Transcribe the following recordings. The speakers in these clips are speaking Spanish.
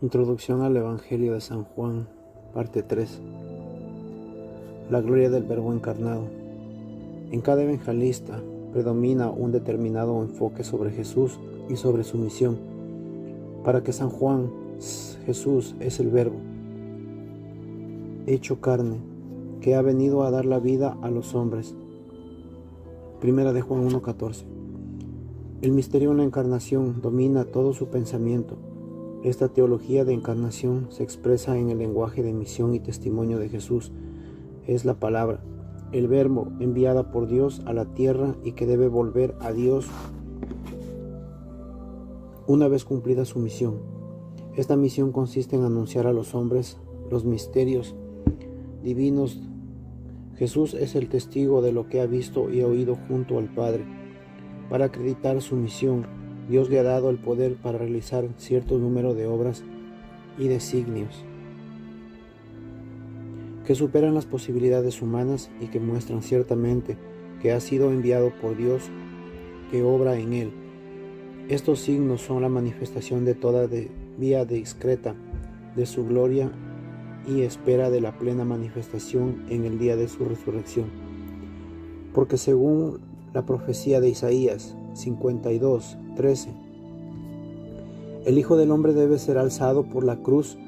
Introducción al Evangelio de San Juan, parte 3. La gloria del Verbo encarnado. En cada evangelista predomina un determinado enfoque sobre Jesús y sobre su misión. Para que San Juan, Jesús es el Verbo, hecho carne, que ha venido a dar la vida a los hombres. Primera de Juan 1:14. El misterio en la encarnación domina todo su pensamiento. Esta teología de encarnación se expresa en el lenguaje de misión y testimonio de Jesús. Es la palabra, el Verbo enviada por Dios a la tierra y que debe volver a Dios una vez cumplida su misión. Esta misión consiste en anunciar a los hombres los misterios divinos. Jesús es el testigo de lo que ha visto y oído junto al Padre. Para acreditar su misión, Dios le ha dado el poder para realizar cierto número de obras y designios que superan las posibilidades humanas y que muestran ciertamente que ha sido enviado por Dios que obra en él. Estos signos son la manifestación de toda vía discreta de su gloria y espera de la plena manifestación en el día de su resurrección. Porque según la profecía de Isaías 52:13, el Hijo del Hombre debe ser alzado por la cruz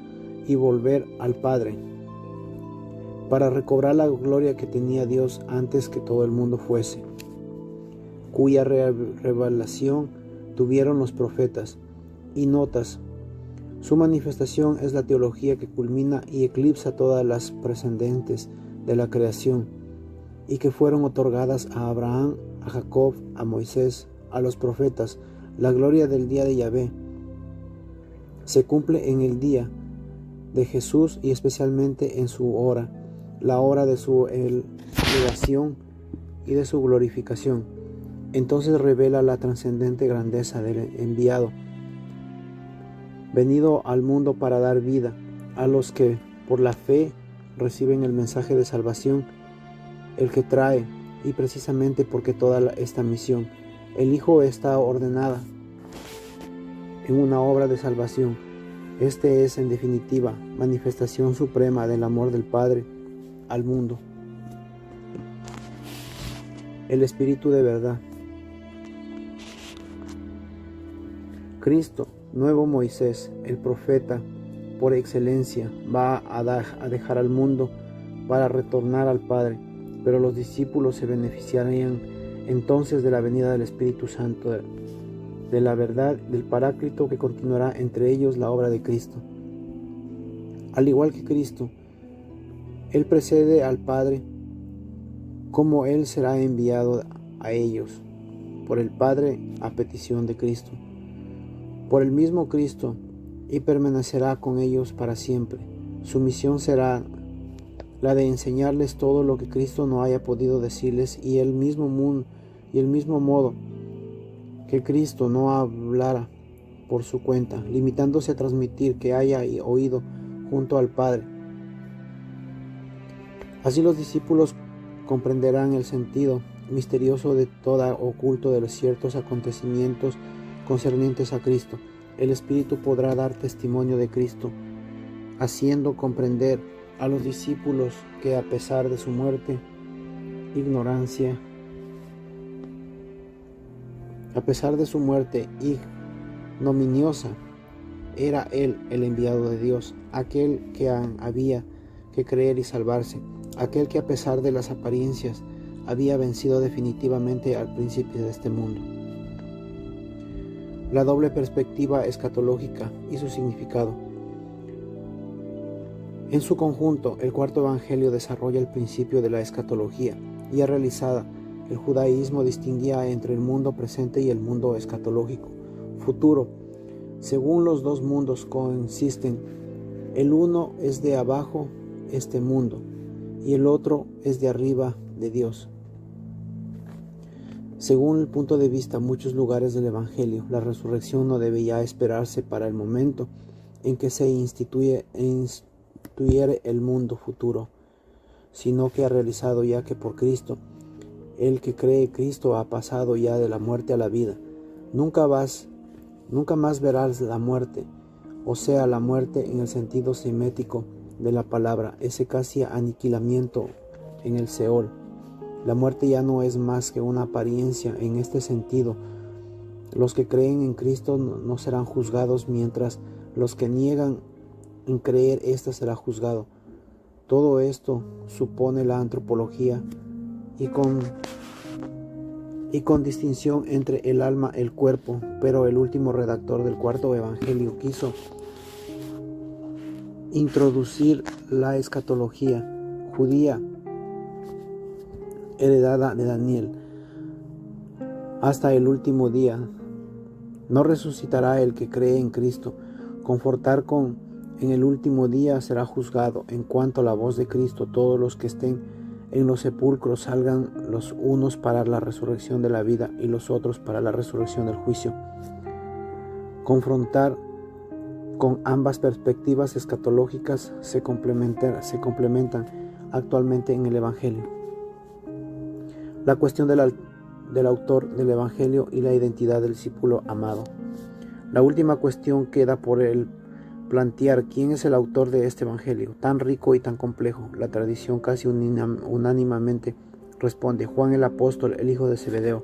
y volver al Padre, para recobrar la gloria que tenía Dios antes que todo el mundo fuese, cuya revelación tuvieron los profetas y notas. Su manifestación es la teología que culmina y eclipsa todas las precedentes de la creación y que fueron otorgadas a Abraham, a Jacob, a Moisés, a los profetas. La gloria del día de Yahvé se cumple en el día de Jesús y especialmente en su hora, la hora de su elevación y de su glorificación. Entonces revela la trascendente grandeza del enviado, venido al mundo para dar vida a los que por la fe reciben el mensaje de salvación, el que trae, y precisamente porque toda esta misión, el Hijo está ordenada en una obra de salvación. Este es, en definitiva, manifestación suprema del amor del Padre al mundo. El Espíritu de verdad. Cristo, nuevo Moisés, el profeta por excelencia, va a dejar al mundo para retornar al Padre, pero los discípulos se beneficiarían entonces de la venida del Espíritu Santo, de la verdad del Paráclito que continuará entre ellos la obra de Cristo. Al igual que Cristo, Él precede al Padre, como Él será enviado a ellos por el Padre a petición de Cristo, por el mismo Cristo, y permanecerá con ellos para siempre. Su misión será la de enseñarles todo lo que Cristo no haya podido decirles, y el mismo modo que Cristo no hablara por su cuenta, limitándose a transmitir que haya oído junto al Padre. Así los discípulos comprenderán el sentido misterioso de todo oculto de los ciertos acontecimientos concernientes a Cristo. El Espíritu podrá dar testimonio de Cristo, haciendo comprender a los discípulos que a pesar de su muerte, ignorancia, ignominiosa, era Él el enviado de Dios, aquel que había que creer y salvarse, aquel que a pesar de las apariencias había vencido definitivamente al príncipe de este mundo. La doble perspectiva escatológica y su significado. En su conjunto, el cuarto evangelio desarrolla el principio de la escatología ya realizada. El judaísmo distinguía entre el mundo presente y el mundo escatológico, futuro. Según los dos mundos coexisten, el uno es de abajo, este mundo, y el otro es de arriba, de Dios. Según el punto de vista muchos lugares del Evangelio, la resurrección no debe ya esperarse para el momento en que se instituyere el mundo futuro, sino que ha realizado ya que por Cristo, el que cree Cristo ha pasado ya de la muerte a la vida. Nunca más verás la muerte. o sea, la muerte en el sentido semético de la palabra, ese casi aniquilamiento en el Seol. La muerte ya no es más que una apariencia en este sentido. Los que creen en Cristo no serán juzgados, mientras los que niegan en creer, éste será juzgado. Todo esto supone la antropología y con distinción entre el alma y el cuerpo, pero el último redactor del cuarto evangelio quiso introducir la escatología judía heredada de Daniel hasta el último día. No resucitará el que cree en Cristo. Confortar con en el último día será juzgado. En cuanto a la voz de Cristo, todos los que estén en los sepulcros salgan, los unos para la resurrección de la vida y los otros para la resurrección del juicio. Confrontar con ambas perspectivas escatológicas se complementan actualmente en el Evangelio. La cuestión del autor del Evangelio y la identidad del discípulo amado. La última cuestión queda por el plantear quién es el autor de este Evangelio, tan rico y tan complejo. La tradición casi unánimemente responde: Juan el apóstol, el hijo de Zebedeo.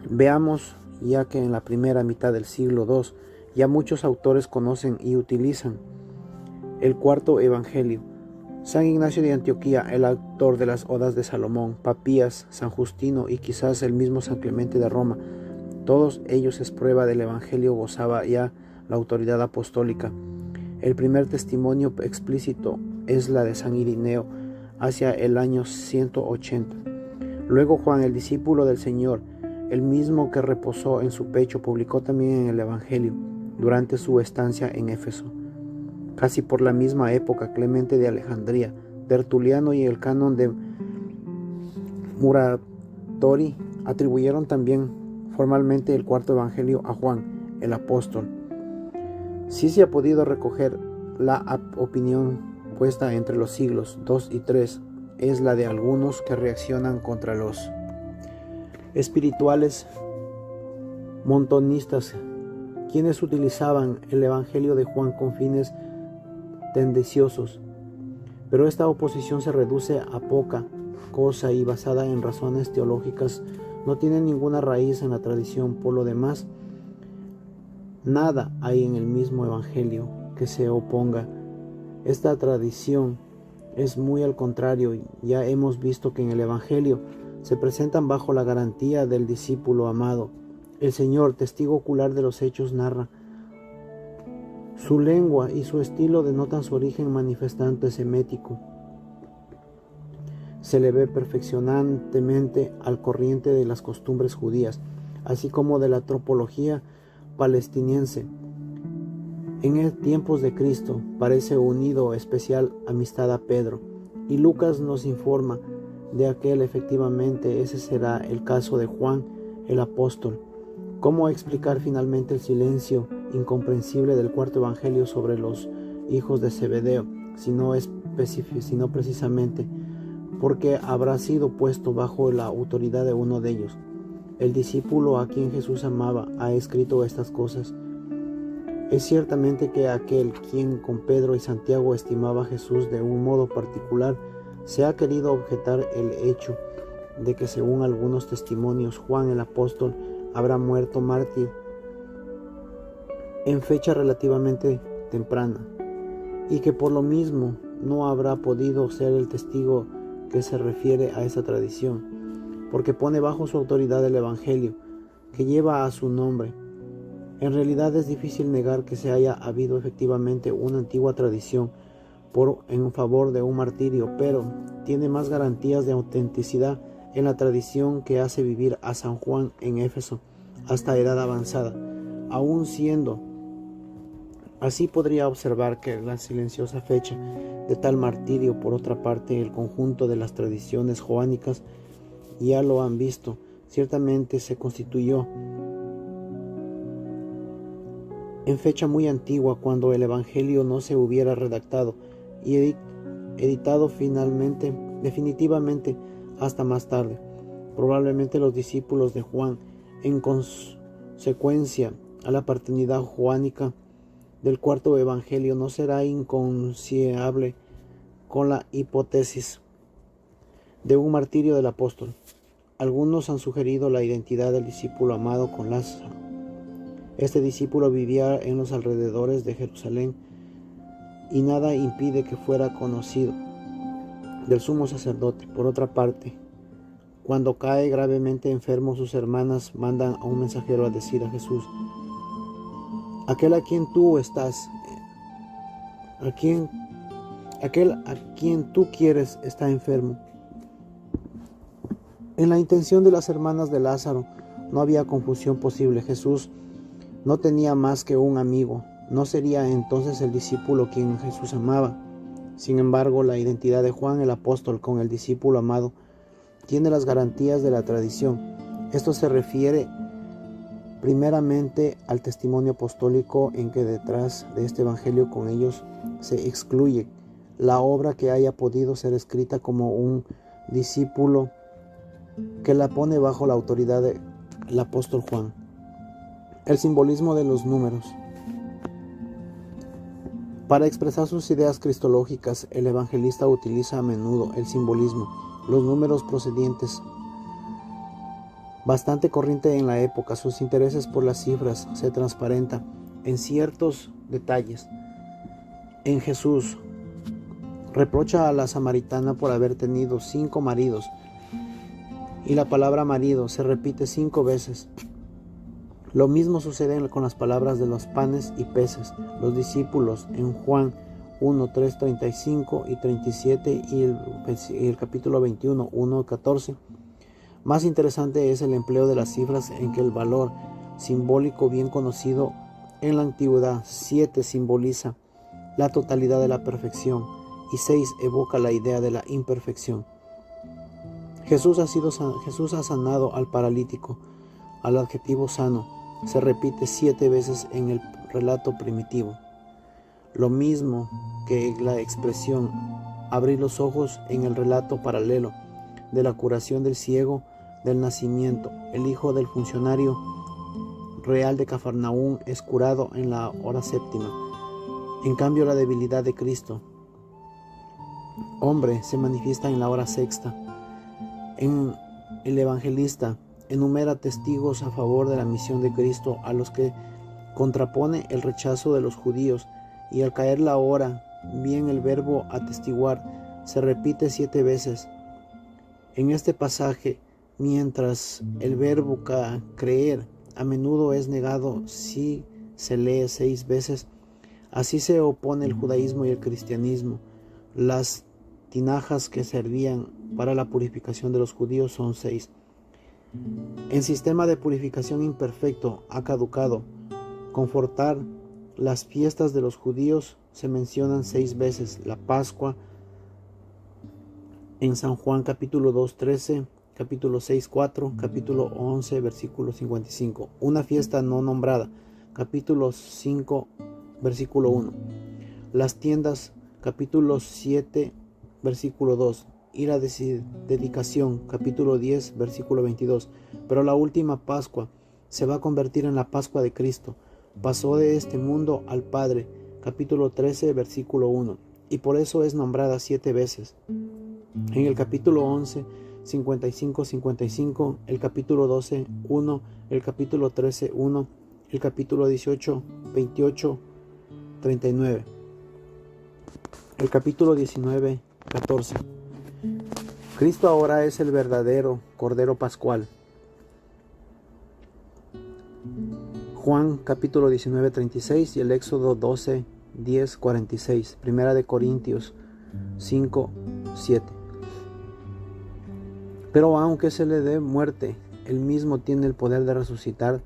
Veamos ya que en la primera mitad del siglo II ya muchos autores conocen y utilizan el cuarto Evangelio. San Ignacio de Antioquía, el autor de las Odas de Salomón, Papías, San Justino y quizás el mismo San Clemente de Roma, todos ellos es prueba del Evangelio gozaba ya la autoridad apostólica. El primer testimonio explícito es la de San Irineo hacia el año 180. Luego Juan, el discípulo del Señor, el mismo que reposó en su pecho, publicó también en el Evangelio durante su estancia en Éfeso. Casi por la misma época, Clemente de Alejandría, Tertuliano y el canon de Muratori atribuyeron también formalmente el cuarto evangelio a Juan, el apóstol. Sí se ha podido recoger la opinión puesta entre los siglos II y III, es la de algunos que reaccionan contra los espirituales montonistas, quienes utilizaban el evangelio de Juan con fines tendenciosos. Pero esta oposición se reduce a poca cosa y basada en razones teológicas, no tiene ninguna raíz en la tradición. Por lo demás, nada hay en el mismo evangelio que se oponga. Esta tradición es muy al contrario. Ya hemos visto que en el evangelio se presentan bajo la garantía del discípulo amado. El Señor, testigo ocular de los hechos, narra. Su lengua y su estilo denotan su origen manifestante semético. Se le ve perfeccionantemente al corriente de las costumbres judías, así como de la antropología palestiniense. En tiempos de Cristo parece unido especial amistad a Pedro, y Lucas nos informa de aquel. Efectivamente, ese será el caso de Juan el apóstol. ¿Cómo explicar finalmente el silencio incomprensible del cuarto evangelio sobre los hijos de Zebedeo, sino precisamente porque habrá sido puesto bajo la autoridad de uno de ellos? El discípulo a quien Jesús amaba ha escrito estas cosas. Es ciertamente que aquel quien con Pedro y Santiago estimaba a Jesús de un modo particular, se ha querido objetar el hecho de que, según algunos testimonios, Juan el apóstol habrá muerto mártir en fecha relativamente temprana, y que por lo mismo no habrá podido ser el testigo que se refiere a esa tradición, porque pone bajo su autoridad el Evangelio que lleva a su nombre. En realidad es difícil negar que se haya habido efectivamente una antigua tradición en favor de un martirio, pero tiene más garantías de autenticidad en la tradición que hace vivir a San Juan en Éfeso hasta edad avanzada. Aún siendo así, podría observar que la silenciosa fecha de tal martirio, por otra parte, el conjunto de las tradiciones joánicas ya lo han visto. Ciertamente se constituyó en fecha muy antigua, cuando el Evangelio no se hubiera redactado y editado definitivamente hasta más tarde. Probablemente los discípulos de Juan, en consecuencia, a la paternidad juánica del cuarto evangelio no será inconciliable con la hipótesis de un martirio del apóstol. Algunos han sugerido la identidad del discípulo amado con Lázaro. Este discípulo vivía en los alrededores de Jerusalén y nada impide que fuera conocido del sumo sacerdote. Por otra parte, cuando cae gravemente enfermo, sus hermanas mandan a un mensajero a decir a Jesús: aquel a quien tú estás, aquel a quien tú quieres está enfermo. En la intención de las hermanas de Lázaro no había confusión posible. Jesús no tenía más que un amigo. No sería entonces el discípulo quien Jesús amaba. Sin embargo, la identidad de Juan el apóstol con el discípulo amado tiene las garantías de la tradición. Esto se refiere primeramente al testimonio apostólico, en que detrás de este evangelio con ellos se excluye la obra que haya podido ser escrita como un discípulo que la pone bajo la autoridad del apóstol Juan. El simbolismo de los números. Para expresar sus ideas cristológicas, el evangelista utiliza a menudo el simbolismo, los números procedientes, bastante corriente en la época. Sus intereses por las cifras se transparentan en ciertos detalles. En Jesús reprocha a la samaritana por haber tenido 5 maridos, y la palabra marido se repite 5 veces. Lo mismo sucede con las palabras de los panes y peces. Los discípulos en Juan 1, 3, 35 y 37 y el capítulo 21, 1, 14. Más interesante es el empleo de las cifras, en que el valor simbólico bien conocido en la antigüedad, 7 simboliza la totalidad de la perfección y 6 evoca la idea de la imperfección. Jesús ha sanado al paralítico. Al adjetivo sano se repite 7 veces en el relato primitivo, lo mismo que la expresión abrir los ojos en el relato paralelo de la curación del ciego del nacimiento. El hijo del funcionario real de Cafarnaúm es curado en la hora séptima. En cambio, la debilidad de Cristo, hombre, se manifiesta en la hora sexta. El evangelista enumera testigos a favor de la misión de Cristo, a los que contrapone el rechazo de los judíos, y al caer la hora, bien el verbo atestiguar se repite 7 veces. En este pasaje, mientras el verbo creer a menudo es negado si se lee 6 veces, así se opone el judaísmo y el cristianismo. Las tinajas que servían para la purificación de los judíos son 6. El sistema de purificación imperfecto ha caducado. Confortar las fiestas de los judíos se mencionan 6 veces. La Pascua en San Juan capítulo 2, 13, capítulo 6, 4, capítulo 11, versículo 55. Una fiesta no nombrada, capítulo 5, versículo 1. Las tiendas, capítulo 7, versículo 2. Y la dedicación, capítulo 10, versículo 22. Pero la última Pascua se va a convertir en la Pascua de Cristo. Pasó de este mundo al Padre, capítulo 13, versículo 1. Y por eso es nombrada 7 veces. En el capítulo 11, 55, 55, el capítulo 12, 1, el capítulo 13, 1, el capítulo 18, 28, 39. El capítulo 19, 14. Cristo ahora es el verdadero Cordero Pascual. Juan capítulo 19, 36 y el Éxodo 12, 10, 46. Primera de Corintios 5, 7. Pero aunque se le dé muerte, él mismo tiene el poder de resucitar,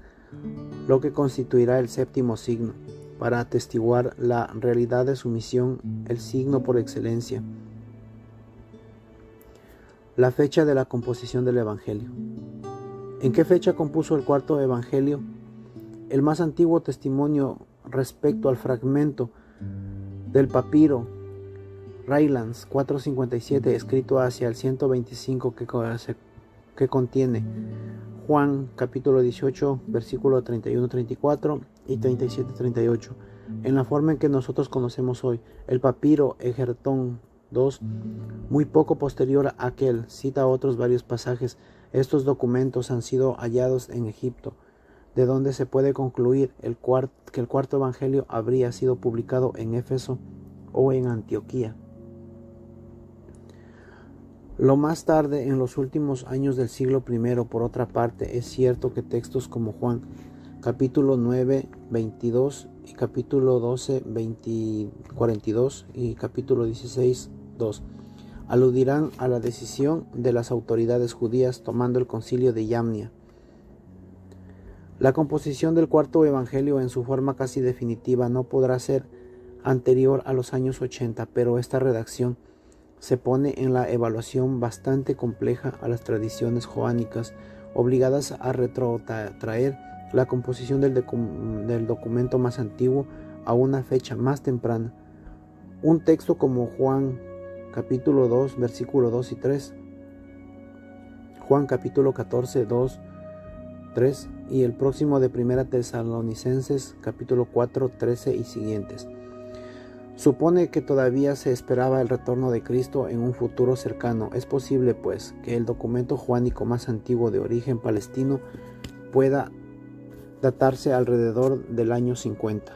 lo que constituirá el séptimo signo, para atestiguar la realidad de su misión, el signo por excelencia. La fecha de la composición del Evangelio. ¿En qué fecha compuso el cuarto Evangelio? El más antiguo testimonio respecto al fragmento del papiro Rylands 457, escrito hacia el 125, que contiene Juan capítulo 18, versículo 31-34 y 37-38. En la forma en que nosotros conocemos hoy, el papiro Egertón II, muy poco posterior a aquel, cita otros varios pasajes. Estos documentos han sido hallados en Egipto, de donde se puede concluir que el cuarto evangelio habría sido publicado en Éfeso o en Antioquía. Lo más tarde, en los últimos años del siglo I, por otra parte, es cierto que textos como Juan, capítulo 9, 22, y capítulo 12, 42, y capítulo 16, 2, aludirán a la decisión de las autoridades judías tomando el concilio de Yamnia. La composición del cuarto evangelio en su forma casi definitiva no podrá ser anterior a los años 80, pero esta redacción se pone en la evaluación bastante compleja a las tradiciones joánicas, obligadas a retrotraer la composición del documento más antiguo a una fecha más temprana. Un texto como Juan capítulo 2, versículo 2 y 3, Juan capítulo 14, 2, 3 y el próximo de Primera Tesalonicenses capítulo 4, 13 y siguientes. Supone que todavía se esperaba el retorno de Cristo en un futuro cercano. Es posible, pues, que el documento joánico más antiguo de origen palestino pueda datarse alrededor del año 50.